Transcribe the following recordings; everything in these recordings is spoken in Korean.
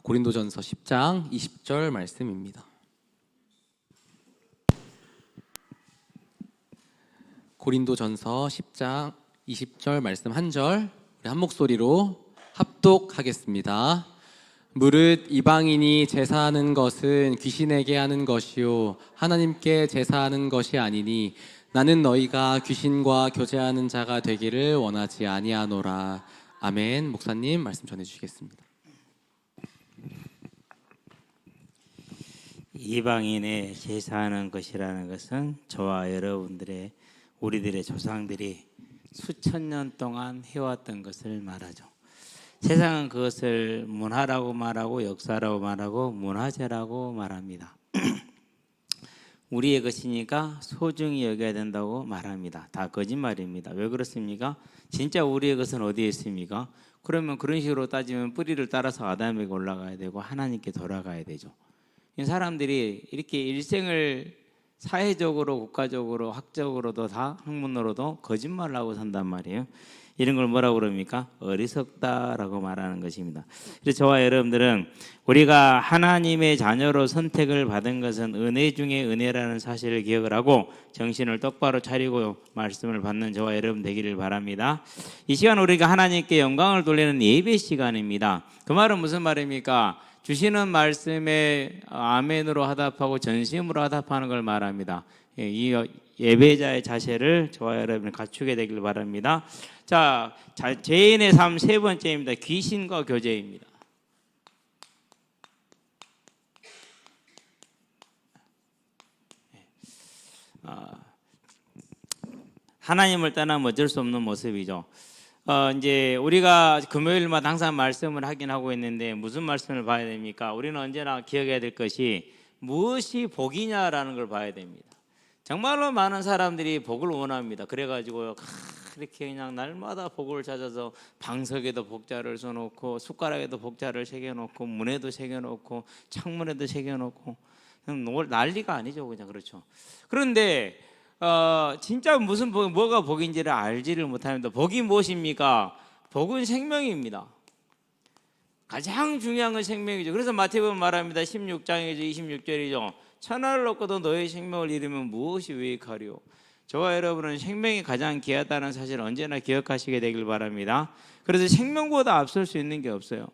고린도전서 10장 20절 말씀입니다. 고린도전서 10장 20절 말씀 한 절 우리 한 목소리로 합독하겠습니다. 무릇 이방인이 제사하는 것은 귀신에게 하는 것이요 하나님께 제사하는 것이 아니니 나는 너희가 귀신과 교제하는 자가 되기를 원하지 아니하노라. 아멘. 목사님 말씀 전해주시겠습니다. 이방인의 제사하는 것이라는 것은 저와 여러분들의 우리들의 조상들이 수천 년 동안 해왔던 것을 말하죠. 세상은 그것을 문화라고 말하고 역사라고 말하고 문화재라고 말합니다. 우리의 것이니까 소중히 여겨야 된다고 말합니다. 다 거짓말입니다. 왜 그렇습니까? 진짜 우리의 것은 어디에 있습니까? 그러면 그런 식으로 따지면 뿌리를 따라서 아담에게 올라가야 되고 하나님께 돌아가야 되죠. 이 사람들이 이렇게 일생을 사회적으로, 국가적으로, 학적으로도 다 학문으로도 거짓말을 하고 산단 말이에요. 이런 걸 뭐라고 그럽니까? 어리석다라고 말하는 것입니다. 그래서 저와 여러분들은 우리가 하나님의 자녀로 선택을 받은 것은 은혜 중에 은혜라는 사실을 기억을 하고 정신을 똑바로 차리고 말씀을 받는 저와 여러분 되기를 바랍니다. 이 시간 우리가 하나님께 영광을 돌리는 예배 시간입니다. 그 말은 무슨 말입니까? 주시는 말씀에 아멘으로 하답하고 전심으로 하답하는 걸 말합니다. 이 예배자의 자세를 저와 여러분 갖추게 되길 바랍니다. 자, 죄인의 삶 세 번째입니다. 귀신과 교제입니다. 하나님을 떠나면 어쩔 수 없는 모습이죠. 이제 우리가 금요일마다 항상 말씀을 하긴 하고 있는데 무슨 말씀을 봐야 됩니까? 우리는 언제나 기억해야 될 것이 무엇이 복이냐라는 걸 봐야 됩니다. 정말로 많은 사람들이 복을 원합니다. 그래가지고 이렇게 그냥 날마다 복을 찾아서 방석에도 복자를 써놓고 숟가락에도 복자를 새겨놓고 문에도 새겨놓고 창문에도 새겨놓고 그냥 난리가 아니죠. 그냥 그렇죠. 그런데 진짜 무슨 복, 뭐가 복인지를 알지를 못합니다. 복이 무엇입니까? 복은 생명입니다. 가장 중요한 건 생명이죠. 그래서 마태복음 말합니다. 16장이죠. 26절이죠. 천하를 얻고도 너의 생명을 잃으면 무엇이 유익하리요? 저와 여러분은 생명이 가장 귀하다는 사실을 언제나 기억하시게 되길 바랍니다. 그래서 생명보다 앞설 수 있는 게 없어요.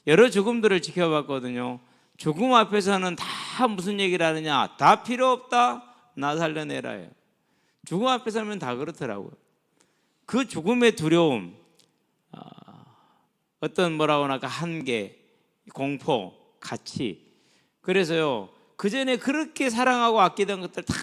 여러 죽음들을 지켜봤거든요. 죽음 앞에서는 다 무슨 얘기를 하느냐? 다 필요 없다. 나 살려내라요. 죽음 앞에 서면 다 그렇더라고요. 그 죽음의 두려움, 어떤 뭐라고 할까 한계, 공포, 가치. 그래서요 그 전에 그렇게 사랑하고 아끼던 것들 다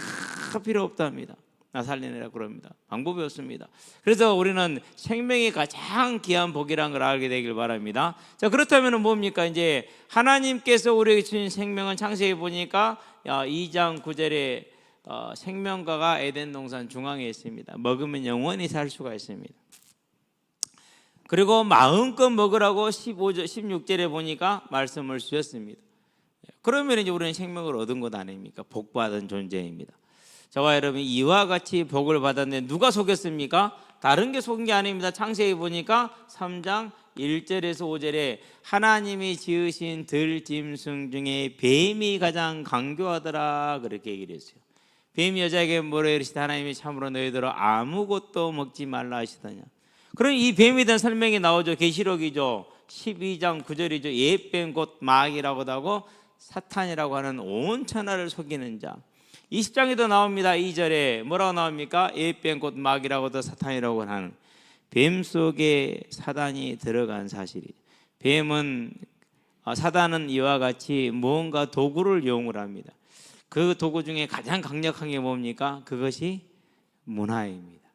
필요 없답니다. 나 살려내라 그럽니다. 방법이 없습니다. 그래서 우리는 생명이 가장 귀한 복이라는 걸 알게 되길 바랍니다. 자, 그렇다면 뭡니까? 이제 하나님께서 우리에게 주신 생명은 창세기 보니까 2장 9절에 생명과가 에덴 동산 중앙에 있습니다. 먹으면 영원히 살 수가 있습니다. 그리고 마음껏 먹으라고 16절에 보니까 말씀을 주셨습니다. 그러면 이제 우리는 생명을 얻은 것 아닙니까? 복받은 존재입니다. 저와 여러분이 이와 같이 복을 받았는데 누가 속였습니까? 다른 게 속인 게 아닙니다. 창세기 보니까 3장 1절에서 5절에 하나님이 지으신 들짐승 중에 뱀이 가장 강교하더라 그렇게 얘기를 했어요. 뱀이 여자에게 뭐라 이르시되 하나님이 참으로 너희들아 아무것도 먹지 말라 하시더냐. 그럼 이 뱀에 대한 설명이 나오죠. 계시록이죠. 12장 9절이죠. 옛뱀 곧 마귀라고도 하고 사탄이라고 하는 온 천하를 속이는 자. 20장에도 나옵니다. 2절에 뭐라고 나옵니까? 옛뱀 곧 마귀라고도 사탄이라고 하는 뱀 속에 사단이 들어간 사실이죠. 사단은 이와 같이 무언가 도구를 이용을 합니다. 그 도구 중에 가장 강력한 게 뭡니까? 그것이 문화입니다.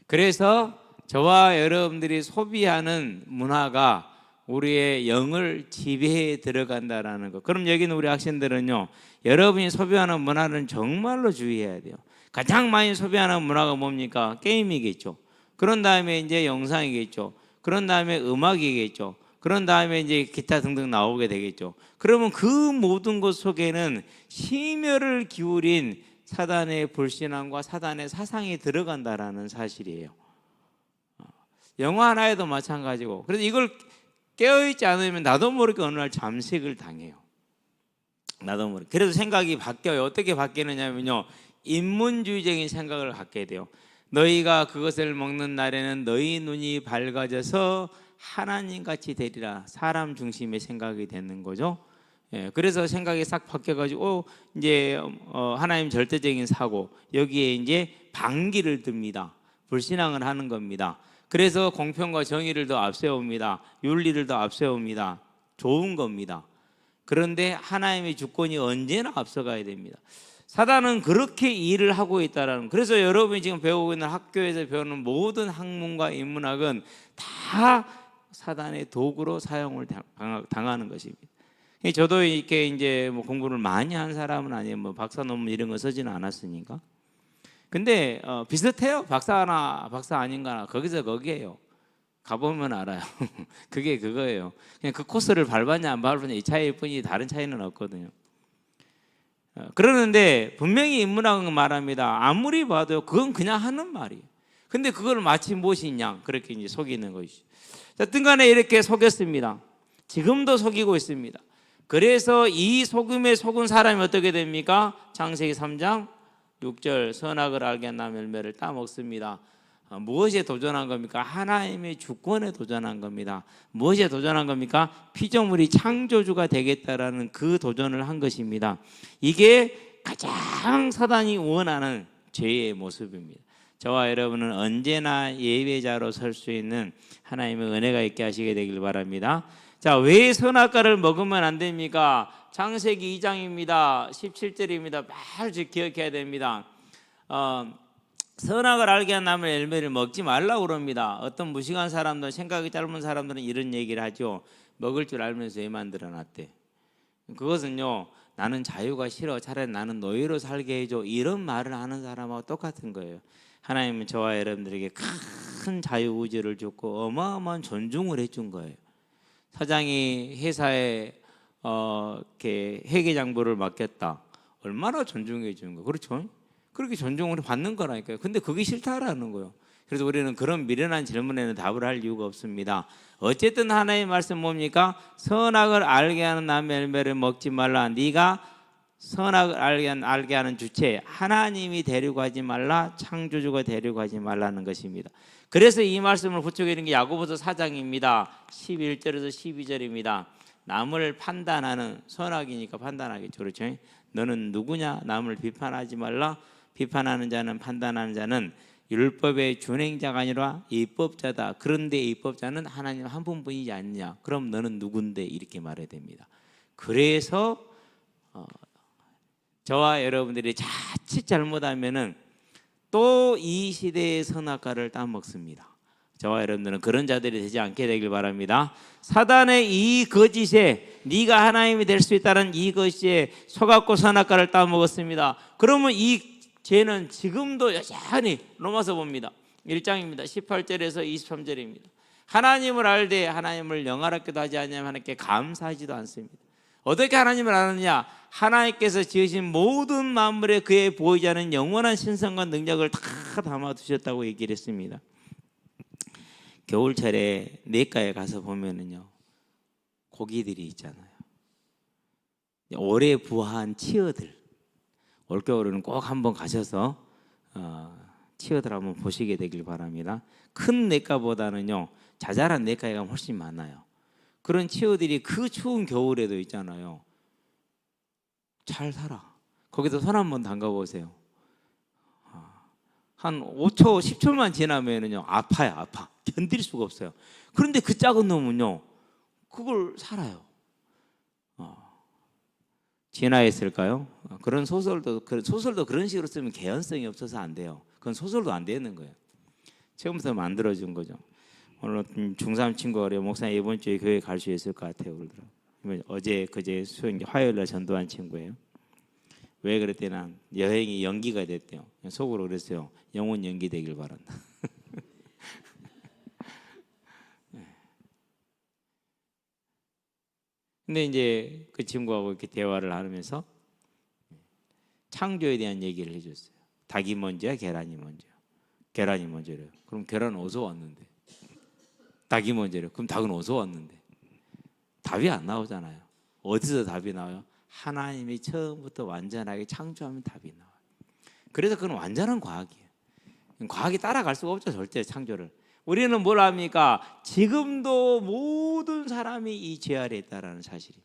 그래서 저와 여러분들이 소비하는 문화가 우리의 영을 지배해 들어간다라는 것. 그럼 여기는 우리 학생들은요, 여러분이 소비하는 문화는 정말로 주의해야 돼요. 가장 많이 소비하는 문화가 뭡니까? 게임이겠죠. 그런 다음에 이제 영상이겠죠. 그런 다음에 음악이겠죠. 그런 다음에 이제 기타 등등 나오게 되겠죠. 그러면 그 모든 것 속에는 심혈을 기울인 사단의 불신앙과 사단의 사상이 들어간다라는 사실이에요. 영화 하나에도 마찬가지고. 그래서 이걸 깨어있지 않으면 나도 모르게 어느 날 잠식을 당해요. 나도 모르게. 그래서 생각이 바뀌어요. 어떻게 바뀌느냐면요, 인문주의적인 생각을 갖게 돼요. 너희가 그것을 먹는 날에는 너희 눈이 밝아져서 하나님같이 되리라. 사람 중심의 생각이 되는 거죠. 예, 그래서 생각이 싹 바뀌어가지고 이제 하나님 절대적인 사고, 여기에 이제 반기를 듭니다. 불신앙을 하는 겁니다. 그래서 공평과 정의를 더 앞세웁니다. 윤리를 더 앞세웁니다. 좋은 겁니다. 그런데 하나님의 주권이 언제나 앞서가야 됩니다. 사단은 그렇게 일을 하고 있다라는. 그래서 여러분이 지금 배우고 있는 학교에서 배우는 모든 학문과 인문학은 다 사단의 도구로 사용을 당하는 것입니다. 저도 이렇게 이제 뭐 공부를 많이 한 사람은 아니에요. 뭐 박사 논문 이런 거 쓰지는 않았으니까. 근데 비슷해요. 박사나 박사 아닌가나 거기서 거기에요. 가보면 알아요. 그게 그거예요. 그냥 그 코스를 밟았냐 안 밟았냐 이 차이일 뿐이지 다른 차이는 없거든요. 그러는데 분명히 인문학은 말합니다. 아무리 봐도 그건 그냥 하는 말이에요. 근데 그걸 마치 무엇이냐 그렇게 이제 속이는 것이죠. 어떤 간에 이렇게 속였습니다. 지금도 속이고 있습니다. 그래서 이 속음에 속은 사람이 어떻게 됩니까? 창세기 3장 6절 선악을 알게 한 남 열매를 따먹습니다. 무엇에 도전한 겁니까? 하나님의 주권에 도전한 겁니다. 무엇에 도전한 겁니까? 피조물이 창조주가 되겠다라는 그 도전을 한 것입니다. 이게 가장 사단이 원하는 죄의 모습입니다. 저와 여러분은 언제나 예배자로 설 수 있는 하나님의 은혜가 있게 하시게 되길 바랍니다. 자, 왜 선악과를 먹으면 안 됩니까? 창세기 2장입니다. 17절입니다. 말 기억해야 됩니다. 선악을 알게 한 나무의 열매를 먹지 말라고 그럽니다. 어떤 무식한 사람들, 생각이 짧은 사람들은 이런 얘기를 하죠. 먹을 줄 알면서 왜 만들어놨대? 그것은요, 나는 자유가 싫어, 차라리 나는 노예로 살게 해줘, 이런 말을 하는 사람하고 똑같은 거예요. 하나님은 저와 여러분들에게 큰 자유의지를 줬고 어마어마한 존중을 해준 거예요. 사장이 회사에 이렇게 회계장부를 맡겼다. 얼마나 존중해 주는 거예요. 그렇죠? 그렇게 존중을 받는 거라니까요. 근데 그게 싫다라는 거예요. 그래서 우리는 그런 미련한 질문에는 답을 할 이유가 없습니다. 어쨌든 하나님의 말씀 뭡니까? 선악을 알게 하는 남의 열매를 먹지 말라. 네가 선악을 알게 하는 주체 하나님이 데리고 가지 말라. 창조주가 데리고 가지 말라는 것입니다. 그래서 이 말씀을 부추기는 게 야고보서 4장입니다. 11절에서 12절입니다. 남을 판단하는, 선악이니까 판단하겠죠. 그렇죠? 너는 누구냐? 남을 비판하지 말라. 비판하는 자는, 판단하는 자는 율법의 준행자가 아니라 입법자다. 그런데 입법자는 하나님 한 분뿐이지 않느냐? 그럼 너는 누군데? 이렇게 말해야 됩니다. 그래서 저와 여러분들이 자칫 잘못하면은 또 이 시대의 선악과를 따먹습니다. 저와 여러분들은 그런 자들이 되지 않게 되길 바랍니다. 사단의 이 거짓에 네가 하나님이 될 수 있다는 이 것에 속았고 선악과를 따먹었습니다. 그러면 이 죄는 지금도 여전히 로마서 봅니다. 1장입니다. 18절에서 23절입니다. 하나님을 알되 하나님을 영화롭게도 하지 않으면 하나님께 감사하지도 않습니다. 어떻게 하나님을 아느냐? 하나님께서 지으신 모든 만물에 그의 보이지 않는 영원한 신성과 능력을 다 담아두셨다고 얘기를 했습니다. 겨울철에 내과에 가서 보면은요, 고기들이 있잖아요. 오래 부화한 치어들. 올겨울에는 꼭 한번 가셔서 치어들 한번 보시게 되길 바랍니다. 큰 내과보다는요, 자잘한 내과에 가면 훨씬 많아요. 그런 치어들이 그 추운 겨울에도 있잖아요. 잘 살아. 거기서 손 한번 담가보세요. 한 5초, 10초만 지나면은요, 아파요, 아파. 견딜 수가 없어요. 그런데 그 작은 놈은요, 그걸 살아요. 진화했을까요? 그런 소설도 그런 식으로 쓰면 개연성이 없어서 안 돼요. 그건 소설도 안 되는 거예요. 처음부터 만들어준 거죠. 오늘 중3 친구가 목사님 이번 주에 교회 갈 수 있을 것 같아요. 그러더라고요. 어제 그제 수요일 화요일날 전도한 친구예요. 왜 그랬대나 여행이 연기가 됐대요. 속으로 그랬어요. 영혼 연기되길 바란다. 근데 이제 그 친구하고 이렇게 대화를 하면서 창조에 대한 얘기를 해줬어요. 닭이 먼저야, 계란이 먼저야? 계란이 먼저래요. 그럼 계란은 어디서 왔는데? 닭이 먼저래요. 그럼 닭은 어디서 왔는데? 답이 안 나오잖아요. 어디서 답이 나와요? 하나님이 처음부터 완전하게 창조하면 답이 나와요. 그래서 그건 완전한 과학이에요. 과학이 따라갈 수가 없죠, 절대 창조를. 우리는 뭘 합니까? 지금도 모든 사람이 이 죄 아래에 있다라는 사실이.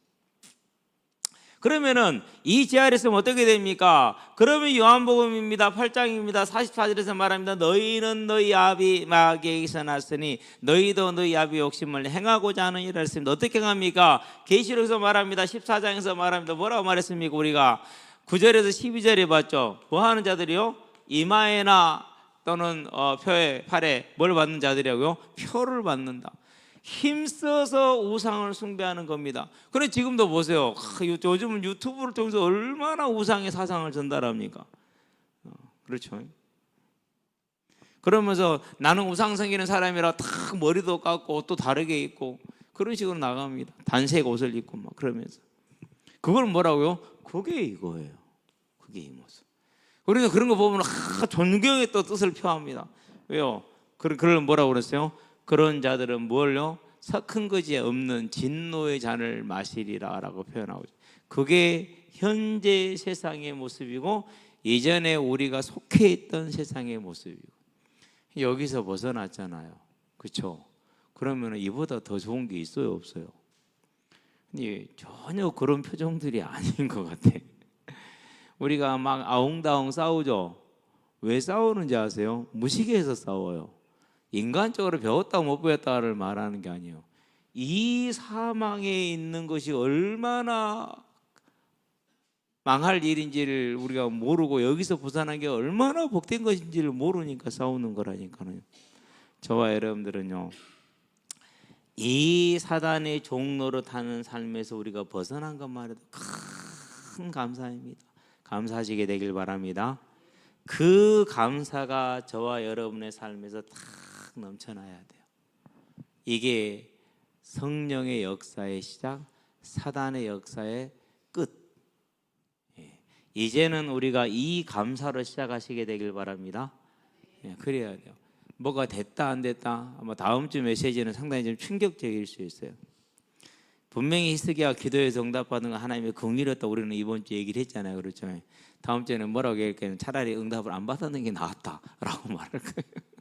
그러면은 이 죄 아래 있으면 어떻게 됩니까? 그러면 요한복음입니다. 8장입니다. 44절에서 말합니다. 너희는 너희 아비 마귀에게서 났으니 너희도 너희 아비 욕심을 행하고자 하는 일을 했습니다. 어떻게 행합니까? 계시록에서 말합니다. 14장에서 말합니다. 뭐라고 말했습니까? 우리가 9절에서 12절에 봤죠. 뭐 하는 자들이요? 이마에나 또는 혀에 팔에 뭘 받는 자들이라고요? 표를 받는다. 힘써서 우상을 숭배하는 겁니다. 그런데 지금도 보세요. 요즘은 유튜브를 통해서 얼마나 우상의 사상을 전달합니까? 그렇죠. 그러면서 나는 우상 섬기는 사람이라 탁 머리도 깎고 옷도 다르게 입고 그런 식으로 나갑니다. 단색 옷을 입고 막 그러면서. 그걸 뭐라고요? 그게 이거예요. 그게 이 모습. 그러니까 그런 거 보면 존경의 또 뜻을 표합니다. 왜요? 그걸 뭐라고 그랬어요? 그런 자들은 뭘요? 섞은 것이 없는 진노의 잔을 마시리라 라고 표현하고 있어요. 그게 현재 세상의 모습이고 예전에 우리가 속해 있던 세상의 모습이고 여기서 벗어났잖아요. 그렇죠? 그러면 이보다 더 좋은 게 있어요? 없어요? 근데 전혀 그런 표정들이 아닌 것 같아. 우리가 막 아웅다웅 싸우죠. 왜 싸우는지 아세요? 무식해서 싸워요. 인간적으로 배웠다 못 배웠다를 말하는 게 아니에요. 이 사망에 있는 것이 얼마나 망할 일인지를 우리가 모르고 여기서 벗어난 게 얼마나 복된 것인지를 모르니까 싸우는 거라니까요. 저와 여러분들은요, 이 사단의 종로로 타는 삶에서 우리가 벗어난 것만 해도 큰 감사입니다. 감사하시게 되길 바랍니다. 그 감사가 저와 여러분의 삶에서 다 넘쳐나야 돼요. 이게 성령의 역사의 시작, 사단의 역사의 끝. 이제는 우리가 이 감사로 시작하시게 되길 바랍니다. 그래야 돼요. 뭐가 됐다 안 됐다 아마 다음 주 메시지는 상당히 좀 충격적일 수 있어요. 분명히 히스기야가 기도에서 응답받은 거 하나님의 긍휼이었다 우리는 이번 주 얘기를 했잖아요. 그렇죠? 다음 주에는 뭐라고 얘기할까요? 차라리 응답을 안 받았는 게 낫다라고 말할 거예요.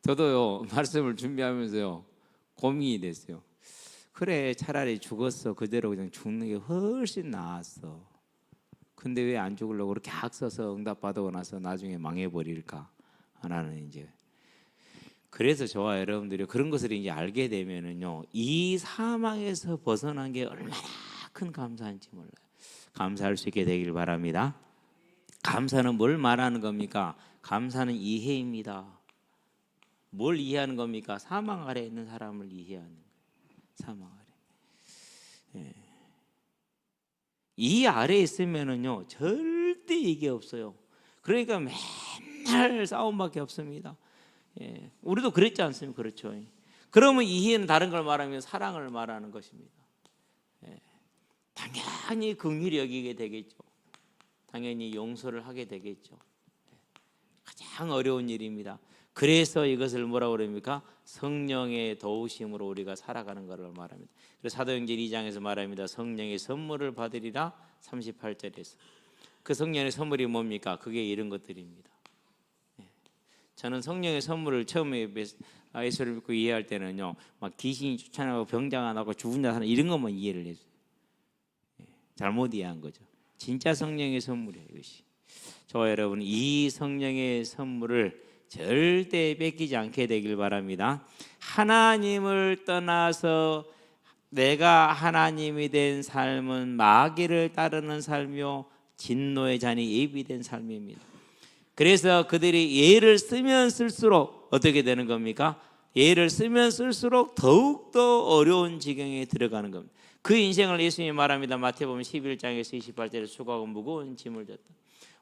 저도요 말씀을 준비하면서요 고민이 됐어요. 그래 차라리 죽었어 그대로 그냥 죽는 게 훨씬 나았어. 근데 왜 안 죽으려고 그렇게 악써서 응답 받아고 나서 나중에 망해버릴까 하나는 이제 그래서 저와 여러분들이 그런 것을 이제 알게 되면은요 이 사망에서 벗어난 게 얼마나 큰 감사한지 몰라요. 감사할 수 있게 되길 바랍니다. 감사는 뭘 말하는 겁니까? 감사는 이해입니다. 뭘 이해하는 겁니까? 사망 아래 있는 사람을 이해하는 거예요. 사망 아래. 예. 이 아래 있으면은요 절대 이게 없어요. 그러니까 맨날 싸움밖에 없습니다. 예. 우리도 그랬지 않습니까? 그렇죠. 그러면 이해는 다른 걸 말하면 사랑을 말하는 것입니다. 예. 당연히 긍휼히 여기게 되겠죠. 당연히 용서를 하게 되겠죠. 가장 어려운 일입니다. 그래서 이것을 뭐라고 그럽니까? 성령의 도우심으로 우리가 살아가는 것을 말합니다. 그래서 사도행전 2장에서 말합니다. 성령의 선물을 받으리라 38절에서. 그 성령의 선물이 뭡니까? 그게 이런 것들입니다. 저는 성령의 선물을 처음에 예수를 믿고 이해할 때는요, 막 귀신이 쫓아나고 병자가 나고 죽은 자 사는 이런 것만 이해를 했어요. 잘못 이해한 거죠. 진짜 성령의 선물이에요, 이것이. 저와 여러분 이 성령의 선물을 절대 뺏기지 않게 되길 바랍니다. 하나님을 떠나서 내가 하나님이 된 삶은 마귀를 따르는 삶이요 진노의 잔이 예비된 삶입니다. 그래서 그들이 예를 쓰면 쓸수록 어떻게 되는 겁니까? 예를 쓰면 쓸수록 더욱더 어려운 지경에 들어가는 겁니다. 그 인생을 예수님이 말합니다. 마태복음 11장에서 28절에 수고하고 무거운 짐을 졌다.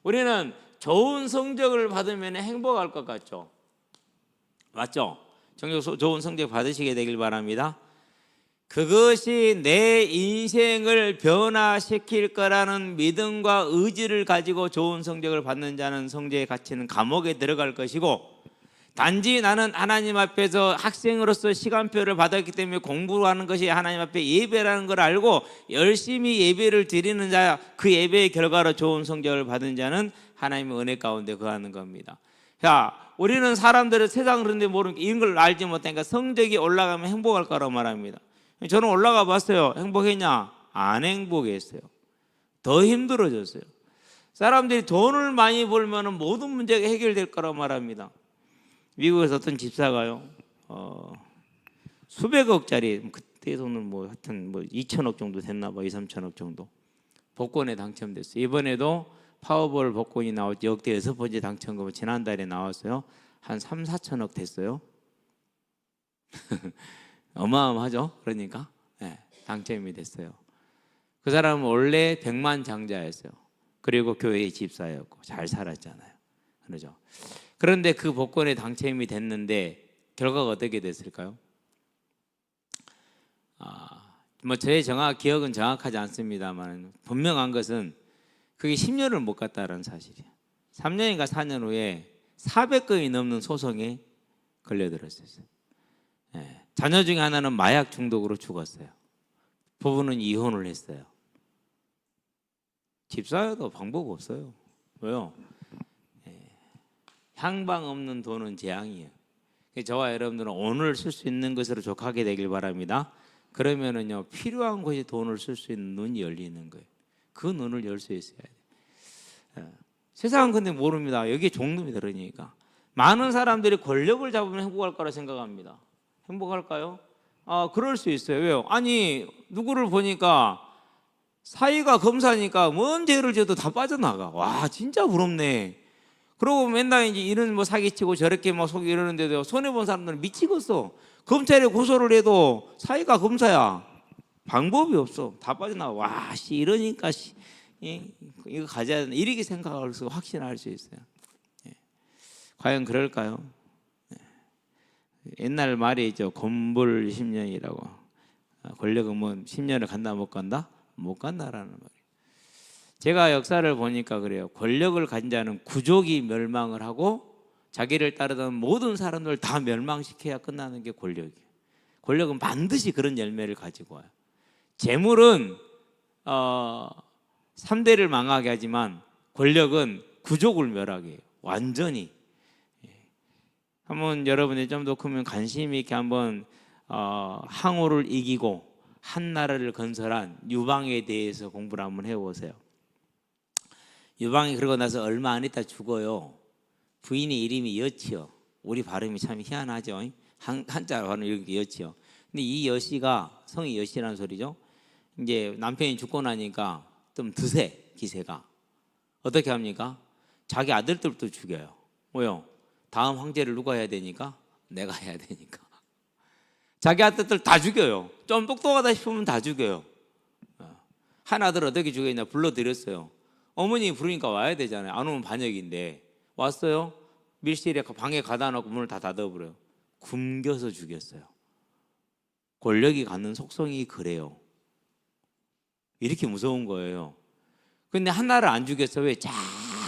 우리는 좋은 성적을 받으면 행복할 것 같죠? 맞죠? 좋은 성적 받으시게 되길 바랍니다. 그것이 내 인생을 변화시킬 거라는 믿음과 의지를 가지고 좋은 성적을 받는 자는 성적의 가치는 감옥에 들어갈 것이고 단지 나는 하나님 앞에서 학생으로서 시간표를 받았기 때문에 공부하는 것이 하나님 앞에 예배라는 걸 알고 열심히 예배를 드리는 자, 그 예배의 결과로 좋은 성적을 받은 자는 하나님의 은혜 가운데 거하는 겁니다. 자, 우리는 사람들은 세상 그런데 모르니까 이런 걸 알지 못하니까 성적이 올라가면 행복할 거라고 말합니다. 저는 올라가 봤어요. 행복했냐? 안 행복했어요. 더 힘들어졌어요. 사람들이 돈을 많이 벌면 모든 문제가 해결될 거라고 말합니다. 미국에서 어떤 집사가요, 수백억짜리, 그때 돈은 뭐 하여튼 뭐 2천억 정도 됐나 봐, 2, 3천억 정도 복권에 당첨됐어요. 이번에도 파워볼 복권이 나왔죠. 역대 6번째 당첨금 지난달에 나왔어요. 한 3, 4천억 됐어요. 어마어마하죠. 그러니까 네, 당첨이 됐어요. 그 사람은 원래 100만 장자였어요. 그리고 교회의 집사였고 잘 살았잖아요. 그러죠. 그런데 그 복권에 당첨이 됐는데 결과가 어떻게 됐을까요? 뭐 저의 기억은 정확하지 않습니다만 분명한 것은 그게 10년을 못 갔다는 사실이에요. 3년인가 4년 후에 400건이 넘는 소송에 걸려들었어요. 네. 자녀 중에 하나는 마약 중독으로 죽었어요. 부부는 이혼을 했어요. 집사여도 방법 없어요. 왜요? 향방 없는 돈은 재앙이에요. 저와 여러분들은 오늘 쓸 수 있는 것으로 족하게 되길 바랍니다. 그러면은요, 필요한 곳에 돈을 쓸 수 있는 눈이 열리는 거예요. 그 눈을 열 수 있어야 돼요. 세상은 근데 모릅니다. 여기에 종놈이 그러니까 많은 사람들이 권력을 잡으면 행복할 거라 생각합니다. 행복할까요? 그럴 수 있어요. 왜요? 아니, 누구를 보니까 사위가 검사니까 뭔 죄를 져도 다 빠져나가. 와, 진짜 부럽네. 그러고 맨날 이제 이런 뭐 사기치고 저렇게 뭐 속이 이러는데도 손해본 사람들은 미치겠어. 검찰에 고소를 해도 사위가 검사야. 방법이 없어. 다 빠져나가. 와, 씨, 이러니까 씨, 이거 가져야 된다. 이렇게 생각할 수, 확신할 수 있어요. 과연 그럴까요? 옛날 말이 있죠. 건불 10년이라고. 권력은 뭐 10년을 간다 못 간다? 못 간다라는 말이에요. 제가 역사를 보니까 그래요. 권력을 가진 자는 구족이 멸망을 하고 자기를 따르던 모든 사람들을 다 멸망시켜야 끝나는 게 권력이에요. 권력은 반드시 그런 열매를 가지고 와요. 재물은 3대를 망하게 하지만 권력은 구족을 멸하게 해요. 완전히. 한번 여러분이 좀 더 크면 관심 있게 한번 항우를 이기고 한 나라를 건설한 유방에 대해서 공부를 한번 해보세요. 유방이 그러고 나서 얼마 안 있다 죽어요. 부인의 이름이 여치요. 우리 발음이 참 희한하죠. 한자로 하는 이렇게 여치요. 근데 이 여씨가 성이 여씨라는 소리죠. 이제 남편이 죽고 나니까 좀 드세 기세가 어떻게 합니까? 자기 아들들도 죽여요. 뭐요? 다음 황제를 누가 해야 되니까? 내가 해야 되니까. 자기 아들들 다 죽여요. 좀 똑똑하다 싶으면 다 죽여요. 한 아들 어떻게 죽였냐 불러드렸어요. 어머니 부르니까 와야 되잖아요. 안 오면 반역인데 왔어요. 밀실에 방에 가다 놓고 문을 다 닫아버려요. 굶겨서 죽였어요. 권력이 갖는 속성이 그래요. 이렇게 무서운 거예요. 근데 하나를 안 죽였어. 왜?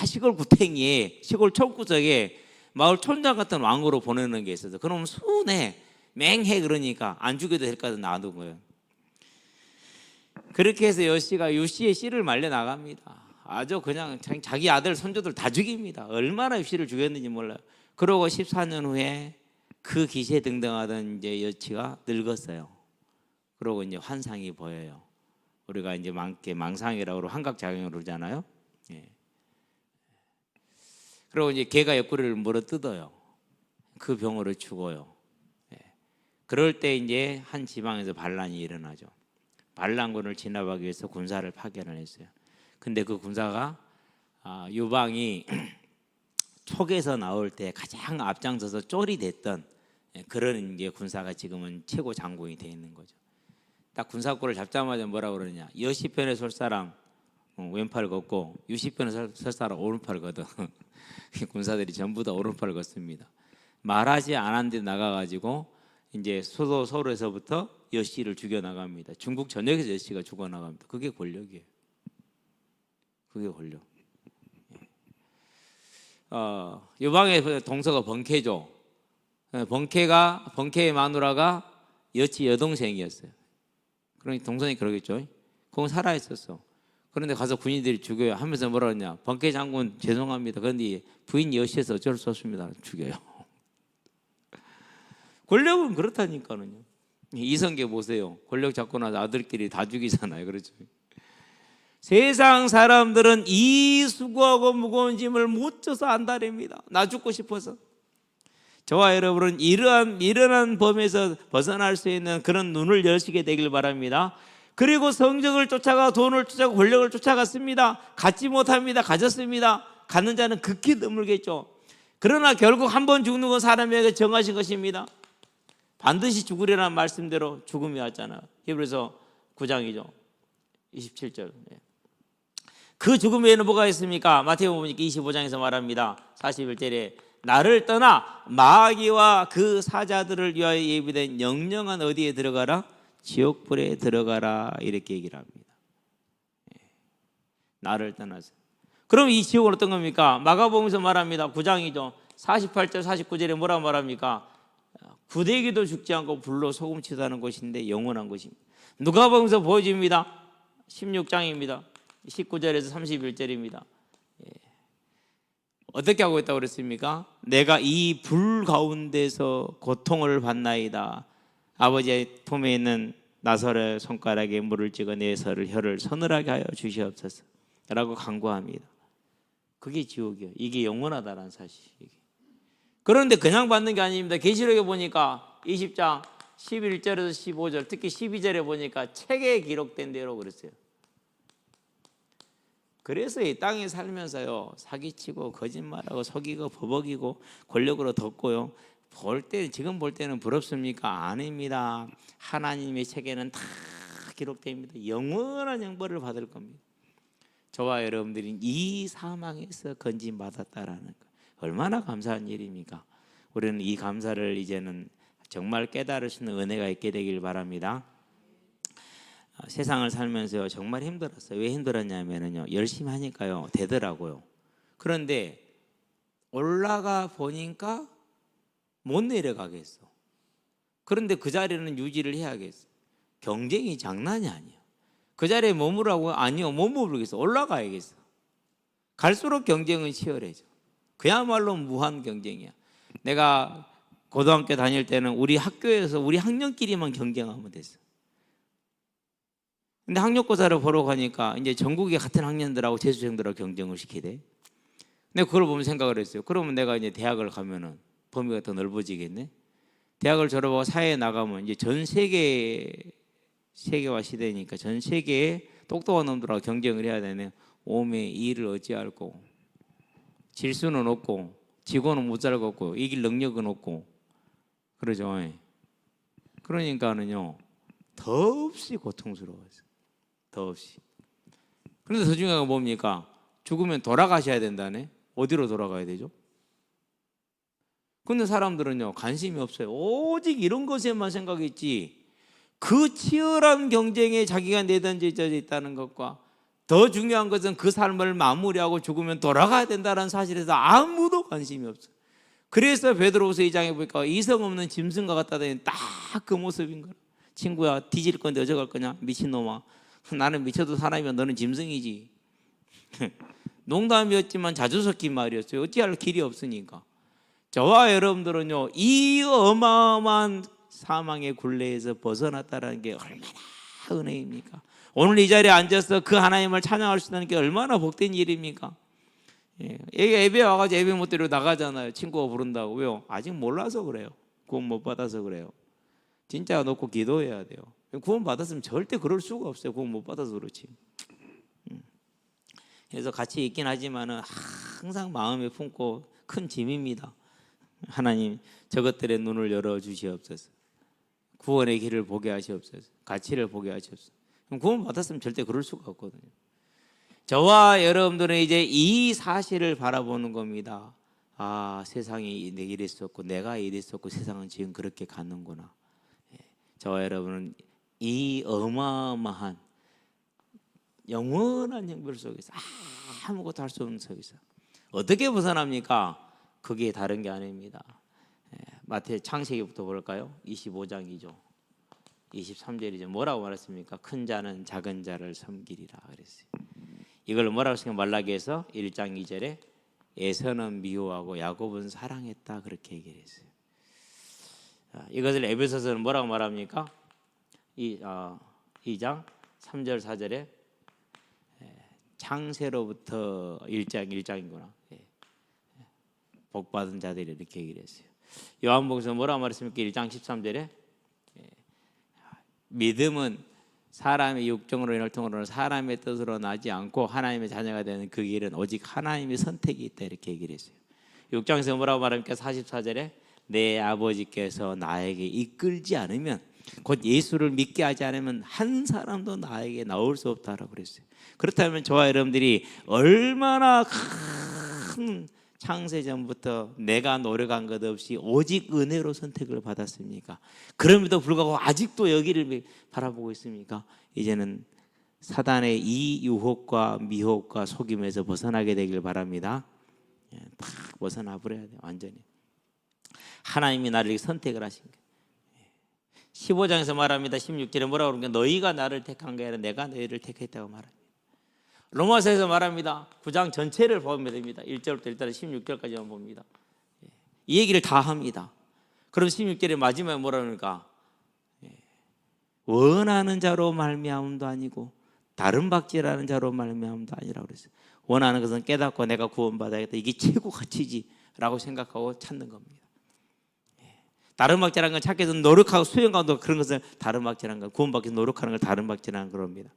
시골 구탱이에 시골 촌구석에 마을 촌장 같은 왕으로 보내는 게 있어서 그럼 순해 맹해 그러니까 안 죽여도 될 것 같아서 놔둔 거예요. 그렇게 해서 여씨가 유씨의 씨를 말려 나갑니다. 아주 그냥 자기 아들 손주들 다 죽입니다. 얼마나 유씨를 죽였는지 몰라요. 그러고 14년 후에 그 기세 등등하던 이제 여치가 늙었어요. 그러고 이제 환상이 보여요. 우리가 이제 망상이라고 환각작용을 그러잖아요. 예. 그리고 이제 개가 옆구리를 물어 뜯어요. 그 병으로 죽어요. 예. 그럴 때 이제 한 지방에서 반란이 일어나죠. 반란군을 진압하기 위해서 군사를 파견을 했어요. 근데 그 군사가 유방이 촉에서 나올 때 가장 앞장서서 쫄이 됐던 그런 이제 군사가 지금은 최고 장군이 되어 있는 거죠. 딱 군사권을 잡자마자 뭐라고 그러느냐? 여시편에 설 사람 왼팔 걷고 유시편에 설 사람 오른팔 걷어. 군사들이 전부 다 오른팔을 걷습니다. 말하지 않았는데 나가가지고 이제 수도 서울에서부터 여씨를 죽여 나갑니다. 중국 전역에서 여씨가 죽어 나갑니다. 그게 권력이에요. 그게 권력. 유방의 동서가 번개죠. 번케의 마누라가 여치 여동생이었어요. 그러니 동생이 그러겠죠. 그건 살아 있었어. 그런데 가서 군인들이 죽여요. 하면서 뭐라 그러냐? 번케 장군 죄송합니다. 그런데 부인 여시에서 어쩔 수 없습니다. 죽여요. 권력은 그렇다니까요. 이성계 보세요. 권력 잡고 나서 아들끼리 다 죽이잖아요. 그렇죠? 세상 사람들은 이 수고하고 무거운 짐을 못 져서 안달입니다. 나 죽고 싶어서. 저와 여러분은 이러한 미련한 범에서 벗어날 수 있는 그런 눈을 여시게 되길 바랍니다. 그리고 성적을 쫓아가 돈을 쫓아가 권력을 쫓아갔습니다. 갖지 못합니다. 가졌습니다. 갖는 자는 극히 드물겠죠. 그러나 결국 한 번 죽는 건 사람에게 정하신 것입니다. 반드시 죽으리라는 말씀대로 죽음이 왔잖아요. 히브리서 9장이죠. 27절. 그 죽음 외에는 뭐가 있습니까? 마태복음 보니까 25장에서 말합니다. 41절에 나를 떠나 마귀와 그 사자들을 위하여 예비된 영영한 어디에 들어가라? 지옥불에 들어가라. 이렇게 얘기를 합니다. 나를 떠나서. 그럼 이 지옥은 어떤 겁니까? 마가복음에서 말합니다. 9장이죠. 48절 49절에 뭐라고 말합니까? 구데기도 죽지 않고 불로 소금치다는 곳인데 영원한 곳입니다. 누가복음에서 보여줍니다. 16장입니다. 19절에서 31절입니다. 어떻게 하고 있다고 그랬습니까? 내가 이 불 가운데서 고통을 받나이다. 아버지의 품에 있는 나설의 손가락에 물을 찍어 내 혀를 서늘하게 하여 주시옵소서 라고 간구합니다. 그게 지옥이에요. 이게 영원하다는 사실이에요. 그런데 그냥 받는 게 아닙니다. 계시록에 보니까 20장 11절에서 15절 특히 12절에 보니까 책에 기록된 대로 그랬어요. 그래서 이 땅에 살면서요 사기치고 거짓말하고 속이고 버벅이고 권력으로 덮고요 지금 볼 때는 부럽습니까? 아닙니다. 하나님의 책에는 다 기록됩니다. 영원한 형벌을 받을 겁니다. 저와 여러분들이 이 사망에서 건진받았다라는 거 얼마나 감사한 일입니까? 우리는 이 감사를 이제는 정말 깨달을 수 있는 은혜가 있게 되길 바랍니다. 세상을 살면서요 정말 힘들었어요. 왜 힘들었냐면요 열심히 하니까요 되더라고요. 그런데 올라가 보니까 못 내려가겠어. 그런데 그 자리는 유지를 해야겠어. 경쟁이 장난이 아니에요. 그 자리에 머무라고 아니요 못 머무르겠어. 올라가야겠어. 갈수록 경쟁은 치열해져. 그야말로 무한 경쟁이야. 내가 고등학교 다닐 때는 우리 학교에서 우리 학년끼리만 경쟁하면 됐어. 근데 학력고사를 보러 가니까 이제 전국의 같은 학년들하고 재수생들하고 경쟁을 시키대. 근데 그걸 보면 생각을 했어요. 그러면 내가 이제 대학을 가면은 범위가 더 넓어지겠네. 대학을 졸업하고 사회에 나가면 이제 전 세계화 시대니까 전 세계에 똑똑한 놈들하고 경쟁을 해야 되네. 오메 이 일을 어찌할꼬. 질 수는 없고 지고는 못 살겠고 이길 능력은 없고 그러죠. 그러니까는요 더없이 고통스러워요. 더없이. 그런데 더 중요한 건 뭡니까? 죽으면 돌아가셔야 된다네. 어디로 돌아가야 되죠? 근데 사람들은요 관심이 없어요. 오직 이런 것에만 생각했지 그 치열한 경쟁에 자기가 내던져 있다는 것과 더 중요한 것은 그 삶을 마무리하고 죽으면 돌아가야 된다는 사실에서 아무도 관심이 없어요. 그래서 베드로후서 2장에 보니까 이성 없는 짐승과 같다더니 딱 그 모습인 거야. 친구야 뒤질 건데 어쩌갈 거냐 미친놈아. 나는 미쳐도 사람이면 너는 짐승이지. 농담이었지만 자주 섞인 말이었어요. 어찌할 길이 없으니까. 저와 여러분들은요 이 어마어마한 사망의 굴레에서 벗어났다는 게 얼마나 은혜입니까? 오늘 이 자리에 앉아서 그 하나님을 찬양할 수 있다는 게 얼마나 복된 일입니까? 예배 와가지고 예배 못 드리고 나가잖아요. 친구가 부른다고. 왜요? 아직 몰라서 그래요. 구원 못 받아서 그래요. 진짜 놓고 기도해야 돼요. 구원 받았으면 절대 그럴 수가 없어요. 구원 못 받아서 그렇지. 그래서 같이 있긴 하지만은 항상 마음에 품고 큰 짐입니다. 하나님 저것들의 눈을 열어 주시옵소서. 구원의 길을 보게 하시옵소서. 가치를 보게 하시옵소서. 구원 받았으면 절대 그럴 수가 없거든요. 저와 여러분들은 이제 이 사실을 바라보는 겁니다. 아, 세상이 이랬었고 내가 이랬었고 세상은 지금 그렇게 가는구나. 저와 여러분은 이 어마어마한 영원한 형벌 속에서 아무것도 할 수 없는 속에서 어떻게 벗어납니까? 그게 다른 게 아닙니다. 마태 창세기부터 볼까요? 25장이죠. 23절이죠. 뭐라고 말했습니까? 큰 자는 작은 자를 섬기리라 그랬어요. 이걸 뭐라고 생각 말라기에서 1장 2절에 에서는 미워하고 야곱은 사랑했다 그렇게 얘기를 했어요. 이것을 에베소서는 뭐라고 말합니까? 2장 3절 4절에 창세로부터 1장이구나. 복받은 자들이 이렇게 얘기를 했어요. 요한복음에서 뭐라고 말했습니까? 1장 13절에 믿음은 사람의 육정으로 혈통으로 사람의 뜻으로 나지 않고 하나님의 자녀가 되는 그 길은 오직 하나님의 선택이 있다 이렇게 얘기를 했어요. 6장에서 뭐라고 말합니까? 44절에 내 아버지께서 나에게 이끌지 않으면 곧 예수를 믿게 하지 않으면 한 사람도 나에게 나올 수 없다라고 그랬어요. 그렇다면 저와 여러분들이 얼마나 큰 창세전부터 내가 노력한 것 없이 오직 은혜로 선택을 받았습니까? 그럼에도 불구하고 아직도 여기를 바라보고 있습니까? 이제는 사단의 이 유혹과 미혹과 속임에서 벗어나게 되길 바랍니다. 딱 벗어나 버려야 돼요. 완전히 하나님이 나를 선택을 하신 거예요. 15장에서 말합니다. 16절에 뭐라고 그러니까 너희가 나를 택한 게 아니라 내가 너희를 택했다고 말합니다. 로마서에서 말합니다. 9장 전체를 보면 됩니다. 1절부터 일단 16절까지만 봅니다. 이 얘기를 다 합니다. 그럼 16절의 마지막에 뭐라 그러니까 원하는 자로 말미암음도 아니고 다른 박지라는 자로 말미암음도 아니라고 그랬어요. 원하는 것은 깨닫고 내가 구원받아야겠다. 이게 최고 가치지라고 생각하고 찾는 겁니다. 다른 박지라는 건 찾기 위해서 노력하고 수행하고 그런 것은 다른 박지라는 건 구원받기 위해서 노력하는 걸 다른 박지라는 겁니다.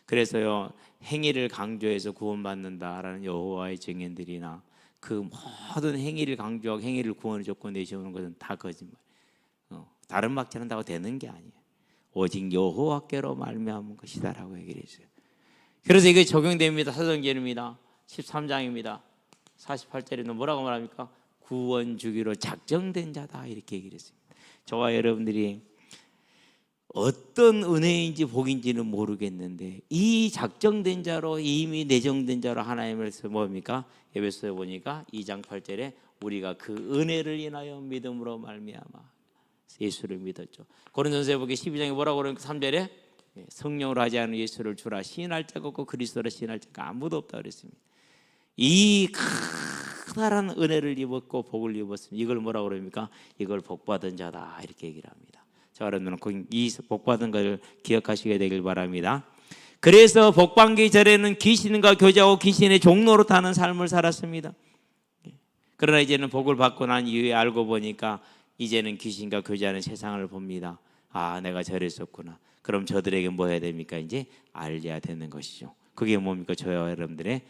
그래서요 행위를 강조해서 구원받는다라는 여호와의 증인들이나 그 모든 행위를 강조하고 행위를 구원의 조건 내세우는 것은 다 거짓말. 다른 박지 한다고 되는 게 아니에요. 오직 여호와께로 말미암은 것이다라고 얘기를 했어요. 그래서 이게 적용됩니다. 사도행전입니다. 13장입니다. 48절에는 뭐라고 말합니까? 구원 주기로 작정된 자다 이렇게 얘기를 했습니다. 저와 여러분들이 어떤 은혜인지 복인지는 모르겠는데 이 작정된 자로 이미 내정된 자로 하나님께서 뭡니까? 에베소에 보니까 2장 8절에 우리가 그 은혜를 인하여 믿음으로 말미암아 예수를 믿었죠. 고린도전서에 보기 12장에 뭐라고 그러니까 3절에 성령으로 하지 않은 예수를 주라 시인할 자가 없고 그리스도로 시인할 자가 아무도 없다 그랬습니다. 이 크다란 은혜를 입었고 복을 입었습니다. 이걸 뭐라고 그럽니까? 이걸 복받은 자다 이렇게 얘기를 합니다. 자, 여러분은 이 복받은 것을 기억하시게 되길 바랍니다. 그래서 복받기 전에는 귀신과 교제하고 귀신의 종로로 타는 삶을 살았습니다. 그러나 이제는 복을 받고 난 이후에 알고 보니까 이제는 귀신과 교제하는 세상을 봅니다. 아, 내가 저랬었구나. 그럼 저들에게 뭐 해야 됩니까? 이제 알려야 되는 것이죠. 그게 뭡니까? 저와 여러분들의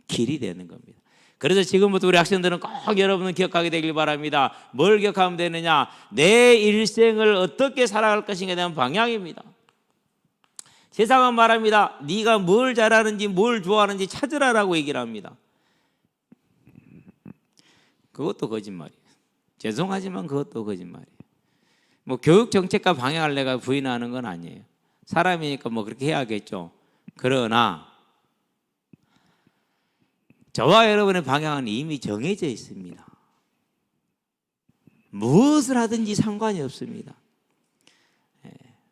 길이 되는 겁니다. 그래서 지금부터 우리 학생들은 꼭 여러분은 기억하게 되길 바랍니다. 뭘 기억하면 되느냐? 내 일생을 어떻게 살아갈 것인가에 대한 방향입니다. 세상은 말합니다. 네가 뭘 잘하는지 뭘 좋아하는지 찾으라라고 얘기를 합니다. 그것도 거짓말이에요. 죄송하지만 그것도 거짓말이에요. 뭐 교육 정책과 방향을 내가 부인하는 건 아니에요. 사람이니까 뭐 그렇게 해야겠죠. 그러나 저와 여러분의 방향은 이미 정해져 있습니다. 무엇을 하든지 상관이 없습니다.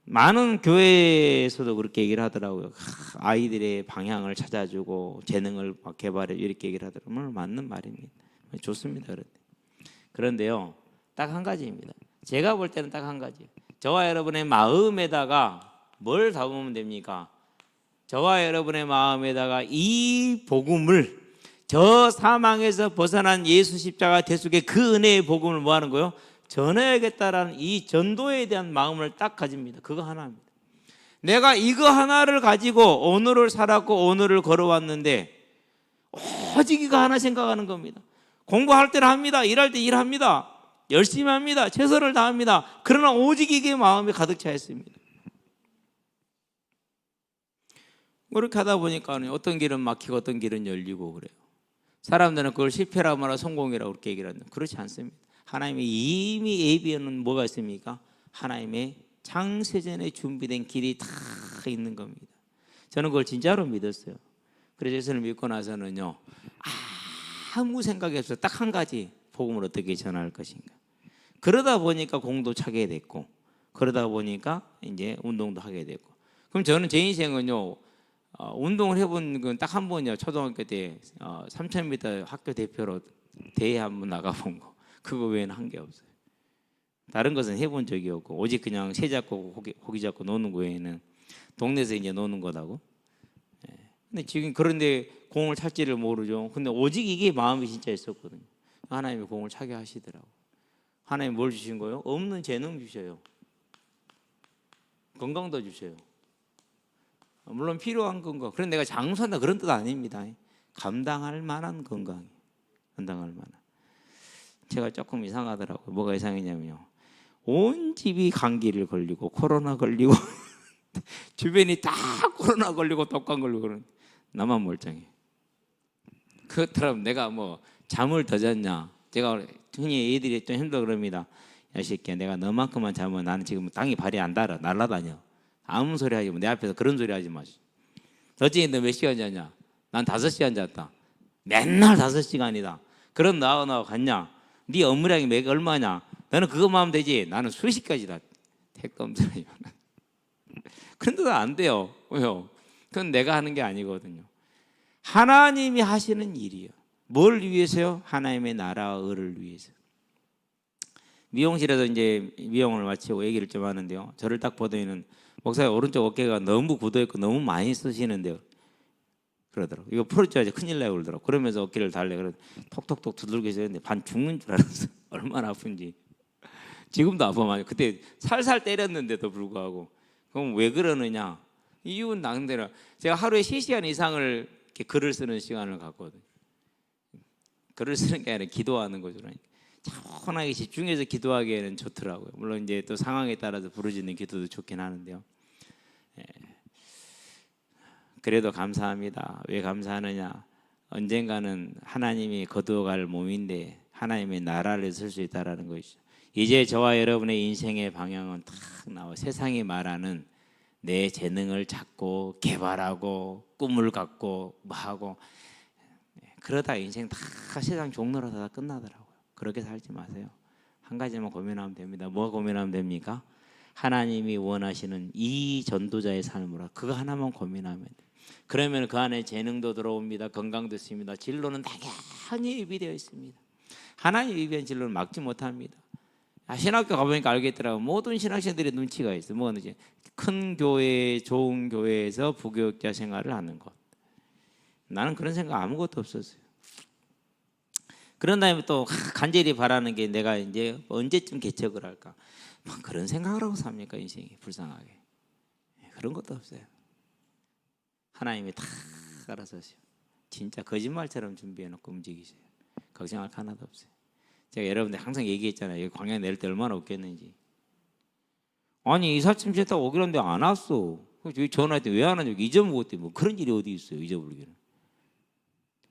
많은 교회에서도 그렇게 얘기를 하더라고요. 아이들의 방향을 찾아주고 재능을 개발해 이렇게 얘기를 하더라고요. 맞는 말입니다. 좋습니다. 그런데요, 딱 한 가지입니다. 제가 볼 때는 딱 한 가지. 저와 여러분의 마음에다가 뭘 담으면 됩니까? 저와 여러분의 마음에다가 이 복음을 저 사망에서 벗어난 예수 십자가 대속의 그 은혜의 복음을 뭐 하는 거예요? 전해야겠다라는 이 전도에 대한 마음을 딱 가집니다. 그거 하나입니다. 내가 이거 하나를 가지고 오늘을 살았고 오늘을 걸어왔는데 오직 이거 하나 생각하는 겁니다. 공부할 때는 합니다. 일할 때 일합니다. 열심히 합니다. 최선을 다합니다. 그러나 오직 이게 마음에 가득 차 있습니다. 그렇게 하다 보니까 어떤 길은 막히고 어떤 길은 열리고 그래요. 사람들은 그걸 실패라고 말하고 성공이라고 그렇게 얘기를 하는데 그렇지 않습니다. 하나님이 이미 예비에는 뭐가 있습니까? 하나님의 창세전에 준비된 길이 다 있는 겁니다. 저는 그걸 진짜로 믿었어요. 그래서 예수를 믿고 나서는요, 아무 생각이 없어요. 딱 한 가지, 복음을 어떻게 전할 것인가. 그러다 보니까 공도 차게 됐고, 그러다 보니까 이제 운동도 하게 됐고. 그럼 저는 제 인생은요, 운동을 해본 건 딱 한 번이요. 초등학교 때 3000m 학교 대표로 대회 한번 나가본 거. 그거 외에는 한 게 없어요. 다른 것은 해본 적이 없고, 오직 그냥 새 잡고 고기 잡고 노는 거 외에는 동네에서 이제 노는 거다고. 근데 지금 그런데 공을 찰지를 모르죠. 근데 오직 이게 마음이 진짜 있었거든요. 하나님이 공을 차게 하시더라고. 하나님 뭘 주신 거예요? 없는 재능 주셔요. 건강도 주셔요. 물론 필요한 건강. 그런데 내가 장수한다 그런 뜻 아닙니다. 감당할 만한 건강. 감당할 만한. 제가 조금 이상하더라고요. 뭐가 이상했냐면요. 온 집이 감기를 걸리고 코로나 걸리고 주변이 다 코로나 걸리고 독감 걸리고 그런. 나만 멀쩡해. 그렇더라면 내가 뭐 잠을 더 잤냐. 제가 흔히 애들이 좀 힘들어 그럽니다. 야 새끼야, 내가 너만큼만 자면 나는 지금 땅이 발이 안 닳아. 날아다녀. 아무 소리 하지 마. 내 앞에서 그런 소리 하지 마. 어찌 너 몇 시간 잤냐? 난 5시간 잤다. 맨날 5시간이다. 그럼 나하고 갔냐? 네 업무량이 매일 얼마냐? 너는 그것만 하면 되지. 나는 수십 가지다. 택검사요. 그런데도 안 돼요. 왜요? 그건 내가 하는 게 아니거든요. 하나님이 하시는 일이요. 뭘 위해서요? 하나님의 나라와 의를 위해서. 미용실에서 이제 미용을 마치고 얘기를 좀 하는데요. 저를 딱 보더니는 목사님 오른쪽 어깨가 너무 굳어있고 너무 많이 쓰시는데요. 그러더라고. 이거 풀어줘야지 큰일 나요 그러더라고. 그러면서 어깨를 달래. 그래 톡톡톡 두들겨 있는데 반 죽는 줄 알았어. 얼마나 아픈지. 지금도 아파요. 그때 살살 때렸는데도 불구하고. 그럼 왜 그러느냐? 이유는 나름대로 제가 하루에 3시간 이상을 이렇게 글을 쓰는 시간을 갖거든요. 글을 쓰는 게 아니라 기도하는 거죠. 차분하게 집중해서 기도하기에는 좋더라고요. 물론 이제 또 상황에 따라서 부르짖는 기도도 좋긴 하는데요. 그래도 감사합니다. 왜 감사하느냐? 언젠가는 하나님이 거두어갈 몸인데 하나님의 나라를 쓸 수 있다라는 것이죠. 이제 저와 여러분의 인생의 방향은 탁 나와. 세상이 말하는 내 재능을 찾고 개발하고 꿈을 갖고 뭐 하고 그러다 인생 다 세상 종로로 다 끝나더라고요. 그렇게 살지 마세요. 한 가지만 고민하면 됩니다. 뭐 고민하면 됩니까? 하나님이 원하시는 이 전도자의 삶으로 그거 하나만 고민하면 돼요. 그러면 그 안에 재능도 들어옵니다. 건강도 있습니다. 진로는 당연히 예비되어 있습니다. 하나님 예비한 진로는 막지 못합니다. 신학교 가보니까 알겠더라고요. 모든 신학생들의 눈치가 있어요. 뭐든지 큰 교회, 좋은 교회에서 부교육자 생활을 하는 것. 나는 그런 생각 아무것도 없었어요. 그런 다음에 또 간절히 바라는 게 내가 이제 언제쯤 개척을 할까. 뭐 그런 생각을 하고 삽니까 인생이 불쌍하게. 그런 것도 없어요. 하나님이 다 알아서 하세요. 진짜 거짓말처럼 준비해놓고 움직이세요. 걱정할 거 하나도 없어요. 제가 여러분들 항상 얘기했잖아요. 여기 광야 내릴 때 얼마나 없겠는지. 아니 이삿짐 졌다고 오기로 했는데 안 왔어. 여기 전화할 때 왜 안 왔냐고. 잊어먹었대. 뭐 그런 일이 어디 있어요. 잊어버리기는.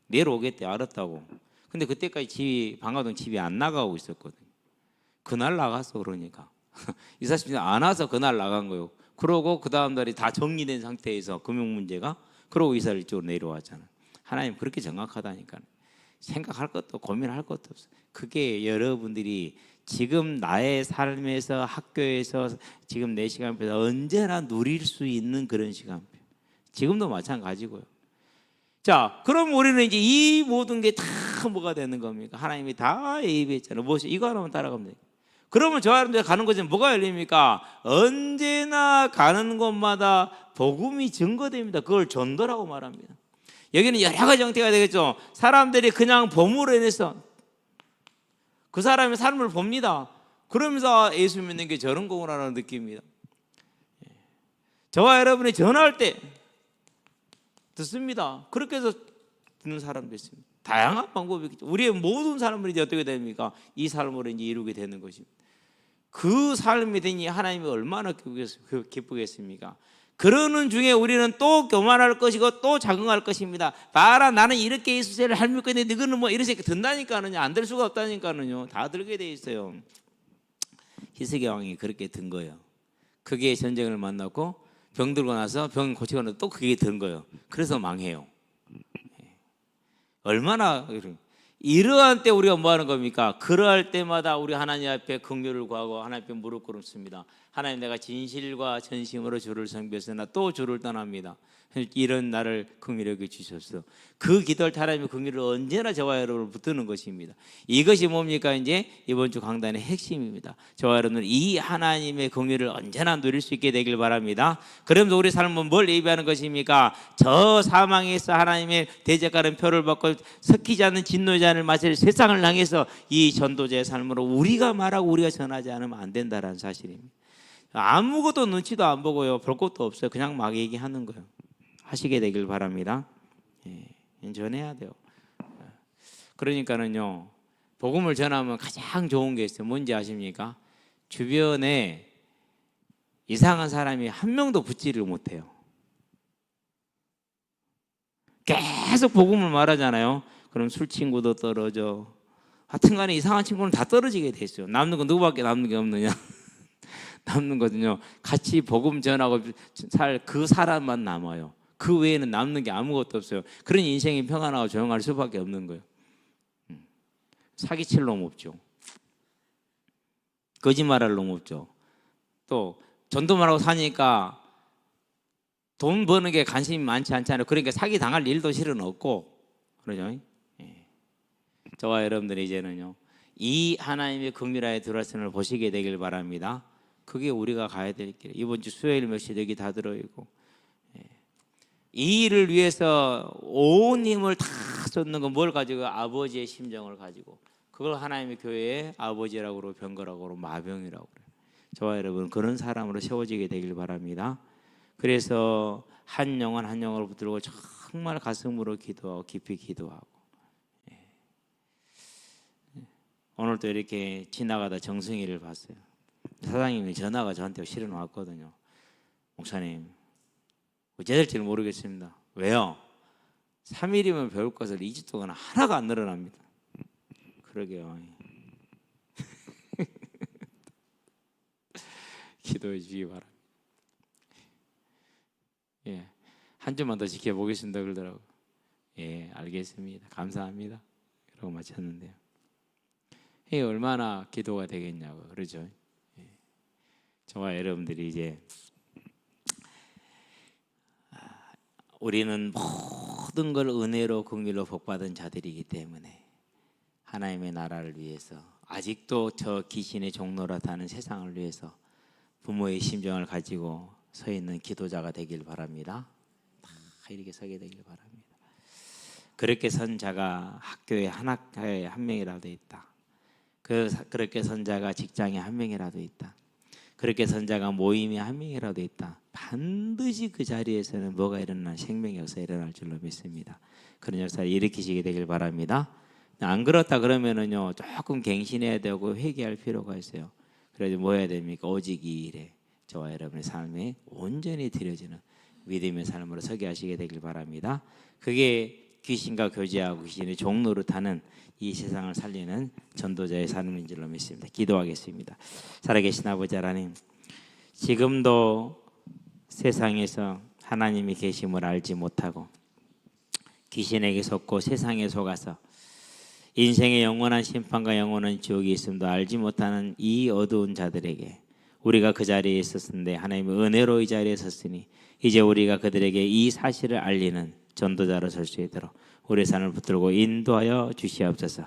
내일 오겠대. 알았다고. 근데 그때까지 집이 방화동 집이 안 나가고 있었거든. 그날 나갔어. 그러니까 이삿짐 안 와서 그날 나간 거예요. 그러고 그 다음 달이 다 정리된 상태에서 금융 문제가 그러고 이사를 이쪽으로 내려왔잖아. 하나님 그렇게 정확하다니까. 생각할 것도 고민할 것도 없어. 그게 여러분들이 지금 나의 삶에서 학교에서 지금 내 시간표에서 언제나 누릴 수 있는 그런 시간표. 지금도 마찬가지고요. 자, 그럼 우리는 이제 이 모든 게 다 뭐가 되는 겁니까? 하나님이 다 예비했잖아요. 무엇이 이거 하나만 따라가면 돼요. 그러면 저 사람들 가는 곳은 뭐가 열립니까? 언제나 가는 곳마다 복음이 증거됩니다. 그걸 전도라고 말합니다. 여기는 여러 가지 형태가 되겠죠. 사람들이 그냥 봄으로 인해서 그 사람의 삶을 봅니다. 그러면서 예수 믿는 게 저런 거구나라는 느낌입니다. 저와 여러분이 전화할 때 듣습니다. 그렇게 해서 듣는 사람도 있습니다. 다양한 방법이 있겠죠. 우리의 모든 사람들이 이제 어떻게 됩니까? 이 삶으로 이제 이루게 되는 것입니다. 그 삶이 되니 하나님이 얼마나 기쁘겠습니까? 그러는 중에 우리는 또 교만할 것이고 또 자긍할 것입니다. 봐라 나는 이렇게 예수세를 할미 있는데 너는 뭐 이렇게 든다니까는요. 안 될 수가 없다니까는요. 다 들게 돼 있어요. 희석의 왕이 그렇게 든 거예요. 그게 전쟁을 만났고 병 들고 나서 병 고치고 나서 또 그게 든 거예요. 그래서 망해요. 얼마나 이러한 때 우리가 뭐 하는 겁니까? 그러할 때마다 우리 하나님 앞에 긍휼을 구하고 하나님 앞에 무릎 꿇습니다. 하나님, 내가 진실과 전심으로 주를 섬겼으나 또 주를 떠납니다. 이런 나를 긍휼히 여겨 주셨어. 그 기도할 때 하나님의 긍휼을 언제나 저와 여러분을 붙드는 것입니다. 이것이 뭡니까? 이제 이번 주 강단의 핵심입니다. 저와 여러분은 이 하나님의 긍휼을 언제나 누릴 수 있게 되길 바랍니다. 그러면서 우리 삶은 뭘 예비하는 것입니까? 저 사망에서 하나님의 대적하는 표를 받고 섞이지 않는 진노잔을 마실 세상을 향해서 이 전도자의 삶으로 우리가 말하고 우리가 전하지 않으면 안 된다는 사실입니다. 아무것도 눈치도 안 보고요, 볼 것도 없어요. 그냥 막 얘기하는 거예요. 하시게 되길 바랍니다. 전해야 돼요. 그러니까는요, 복음을 전하면 가장 좋은 게 있어요. 뭔지 아십니까? 주변에 이상한 사람이 한 명도 붙지를 못해요. 계속 복음을 말하잖아요. 그럼 술 친구도 떨어져. 하여튼간에 이상한 친구는 다 떨어지게 돼 있어요. 남는 건 누구밖에 남는 게 없느냐? 남는 거든요. 같이 복음 전하고 살 그 사람만 남아요. 그 외에는 남는 게 아무것도 없어요. 그러니 인생이 평안하고 조용할 수밖에 없는 거예요. 사기칠 놈 없죠. 거짓말할 놈 없죠. 또 전도만 하고 사니까 돈 버는 게 관심이 많지 않잖아요. 그러니까 사기 당할 일도 실은 없고, 그러죠. 저와 여러분들이 이제는요, 이 하나님의 긍휼하에 들어왔음을 보시게 되길 바랍니다. 그게 우리가 가야 될 길. 이번 주 수요일 몇 시 여기 다 들어있고, 이 일을 위해서 온 힘을 다 쏟는 건 뭘 가지고? 아버지의 심정을 가지고. 그걸 하나님의 교회의 아버지라고 그러고 병거라고 그러고 마병이라고 그래요. 저와 여러분 그런 사람으로 세워지게 되길 바랍니다. 그래서 한 영혼 한 영혼을 붙들고 정말 가슴으로 기도하고 깊이 기도하고, 오늘도 이렇게 지나가다 정승이를 봤어요. 사장님이 전화가 저한테 실은 왔거든요. 목사님, 어째 될지는 모르겠습니다. 왜요? 3일이면 배울 것을 2주 동안 하나가 안 늘어납니다. 그러게요. 기도해 주시기 바랍니다. 한 주만 더 지켜보겠습니다 그러더라고요. 알겠습니다. 감사합니다. 그러고 마쳤는데요. 얼마나 기도가 되겠냐고 그러죠. 저와 여러분들이 이제 우리는 모든 걸 은혜로 긍휼로 복받은 자들이기 때문에 하나님의 나라를 위해서, 아직도 저 귀신의 종노릇하는 세상을 위해서 부모의 심정을 가지고 서 있는 기도자가 되길 바랍니다. 다 이렇게 서게 되길 바랍니다. 그렇게 선 자가 학교에 한 학교에 한 명이라도 있다. 그렇게 선 자가 직장에 한 명이라도 있다. 그렇게 선 자가 모임에 한 명이라도 있다. 반드시 그 자리에서는 뭐가 일어나? 생명의 역사 일어날 줄로 믿습니다. 그런 역사를 일으키시게 되길 바랍니다. 안 그렇다 그러면은요, 조금 갱신해야 되고 회개할 필요가 있어요. 그래서 뭐 해야 됩니까? 오직 이 일에 저와 여러분의 삶에 온전히 드려지는 믿음의 삶으로 서게 하시게 되길 바랍니다. 그게 귀신과 교제하고 귀신의 종노릇하는 이 세상을 살리는 전도자의 삶인 줄로 믿습니다. 기도하겠습니다. 살아계신 아버지 하나님, 지금도 세상에서 하나님이 계심을 알지 못하고 귀신에게 속고 세상에 속아서 인생의 영원한 심판과 영원한 지옥이 있음도 알지 못하는 이 어두운 자들에게 우리가 그 자리에 있었는데 하나님의 은혜로 이 자리에 섰으니 이제 우리가 그들에게 이 사실을 알리는 전도자로 설 수 있도록 우리의 삶을 붙들고 인도하여 주시옵소서.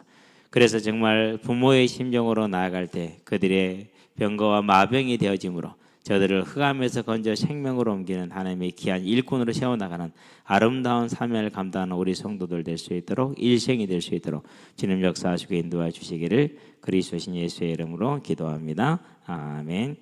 그래서 정말 부모의 심정으로 나아갈 때 그들의 병거와 마병이 되어짐으로 저들을 흑암에서 건져 생명으로 옮기는 하나님의 귀한 일꾼으로 세워나가는 아름다운 사명을 감당하는 우리 성도들 될 수 있도록, 일생이 될 수 있도록 주님 역사하시고 인도해 주시기를 그리스도신 예수의 이름으로 기도합니다. 아멘.